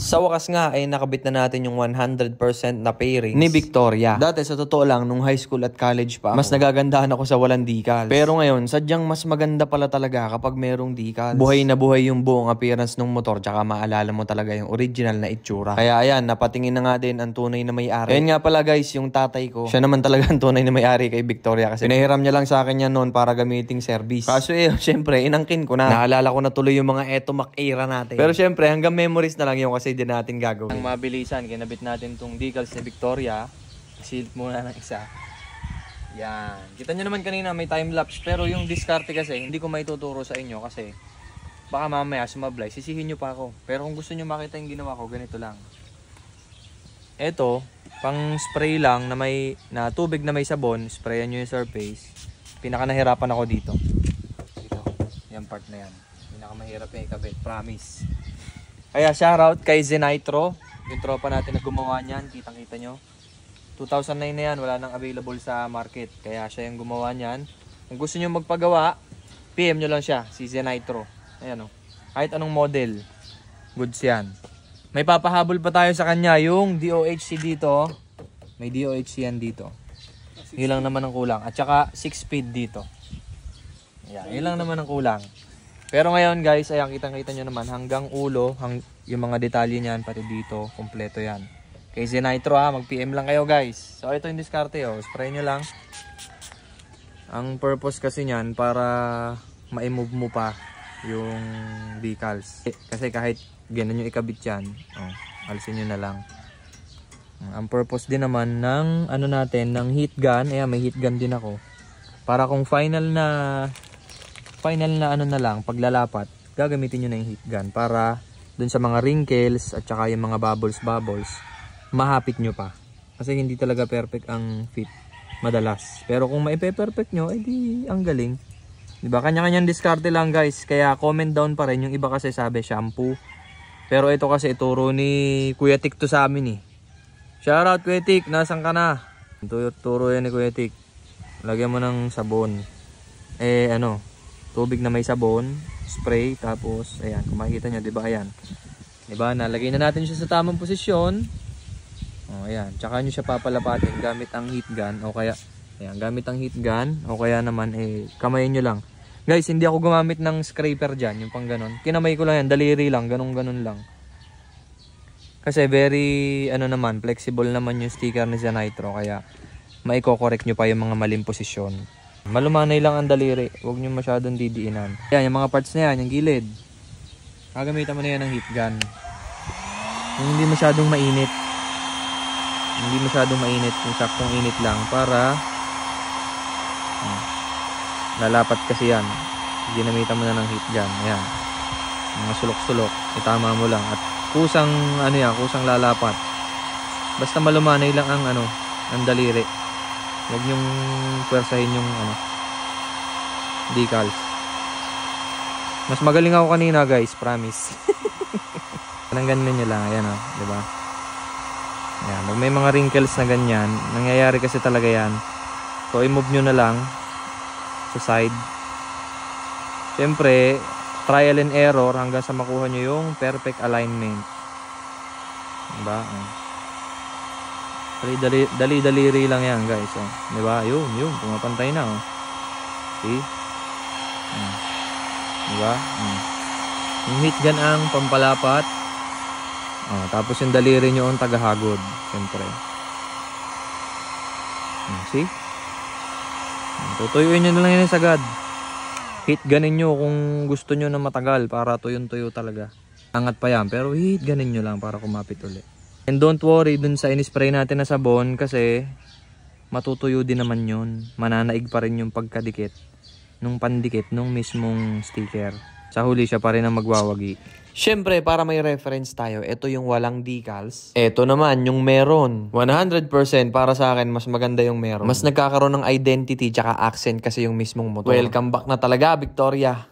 Sa wakas nga ay nakabit na natin yung 100% na pairings ni Victoria. Dati sa totoo lang, nung high school at college pa, mas nagagandahan ako sa walang decals. Pero ngayon, sadyang mas maganda pala talaga kapag merong decals. Buhay na buhay yung buong appearance ng motor, tsaka maalala mo talaga yung original na itsura. Kaya ayan, napatingin na nga din ang tunay na may-ari. Ayan nga pala guys, yung tatay ko, siya naman talaga ang tunay na may-ari kay Victoria kasi pinahiram niya lang sa akin yan noon para gamiting service. Kaso syempre, inangkin ko na. Naalala ko na tuloy yung mga Etomac era natin. Pero syempre, hanggang memories na lang yung kasi din natin gagawin. Ang mabilisan, kinabit natin tong decals ni Victoria. Silip muna ng isa. Yan. Kita nyo naman kanina may time-lapse. Pero yung diskarte kasi, hindi ko maituturo sa inyo kasi baka mamaya sumablay, sisihin nyo pa ako. Pero kung gusto nyo makita yung ginawa ko, ganito lang. Eto, pang spray lang na tubig na may sabon, sprayan nyo yung surface. Pinaka nahirapan ako dito. Dito. Yan part na yan. Pinaka mahirap yung ikabit. Promise. Kaya shoutout kay Zenitro. Yung tropa natin na gumawa niyan. Kitang-kita nyo. 2009 na yan. Wala nang available sa market. Kaya siya yung gumawa niyan. Kung gusto nyo magpagawa, PM nyo lang siya. Si Zenitro. Ayan o. Kahit anong model. Goods yan. May papahabol pa tayo sa kanya. Yung DOHC dito. May DOHC yan dito. Yun lang naman ang kulang. At saka 6-speed dito. Ayan. Yun lang naman ang kulang. Pero ngayon guys, ayan, kitang-kita nyo naman hanggang ulo, yung mga detalye niyan, pati dito, kompleto yan. Kay Zenitro ha, mag-PM lang kayo guys. So ito yung diskarte oh, spray nyo lang. Ang purpose kasi niyan, para ma-move mo pa yung decals. Kasi kahit ganun yung ikabit yan, oh, alisin nyo na lang. Ang purpose din naman ng ano natin, ng heat gun, ayan, may heat gun din ako. Para kung final na ano na lang, paglalapat, gagamitin nyo na yung heat gun para dun sa mga wrinkles at saka yung mga bubbles, mahapit nyo pa. Kasi hindi talaga perfect ang fit madalas. Pero kung maipe-perfect nyo, edi ang galing. Diba? Kanya-kanyang diskarte lang guys. Kaya comment down pa rin. Yung iba kasi sabi shampoo. Pero ito kasi ituro ni Kuya Tik to sa amin eh. Shoutout Kuya Tik, nasan ka na? Turo yan ni Kuya Tik. Lagyan mo ng sabon. Tubig na may sabon, spray, tapos ayan, kung makikita nyo, diba, ayan, diba, nalagay na natin siya sa tamang posisyon. Ayan, tsaka nyo siya papalapatin gamit ang heat gun, o kaya, ayan, gamit ang heat gun, o kaya naman, kamayin nyo lang. Guys, hindi ako gumamit ng scraper dyan, yung pang ganon, kinamay ko lang yan, daliri lang, ganon lang. Kasi very, flexible naman yung sticker ni Zenitro, kaya, maiko-correct nyo pa yung mga maling posisyon. Malumanay lang ang daliri. Huwag nyo masyadong didiinan. Yan, yung mga parts na yan, yung gilid. Gagamitan mo na yan ng heat gun. Yung hindi masyadong mainit. Hindi masyadong mainit. Yung saktong init lang. Para lalapat kasi yan. Ginamitan mo na ng heat gun. Ayan. Mga sulok-sulok. Itama mo lang. At kusang, kusang lalapat. Basta malumanay lang ang daliri. Huwag nyong pwersahin yung decals. Mas magaling ako kanina guys, promise. Parang ganun nyo lang, ayan o, diba? Ayan, pag may mga wrinkles na ganyan, nangyayari kasi talaga yan. So i-move nyo na lang sa side. Siyempre, trial and error hanggang sa makuha nyo yung perfect alignment. Diba? Dali-daliri lang yan guys, oh. Diba? Yun, pumapantay na, oh. See? Diba? Yung heat gun ang pampalapat, tapos yung daliri nyo ang tagahagod, siyempre. See? Tutuyuin nyo na lang yan sagad. Heat gunin nyo kung gusto nyo na matagal para tuyon-tuyo talaga. Angat pa yan, pero heat gunin nyo lang para kumapit ulit. And don't worry dun sa in-spray natin na sabon kasi matutuyo din naman yun. Mananaig pa rin yung pagkadikit nung pandikit nung mismong sticker. Sa huli siya pa rin ang magwawagi. Siyempre, para may reference tayo, ito yung walang decals. Ito naman, yung meron. 100% para sa akin, mas maganda yung meron. Mas nagkakaroon ng identity tsaka accent kasi yung mismong motor. Welcome back na talaga, Victoria.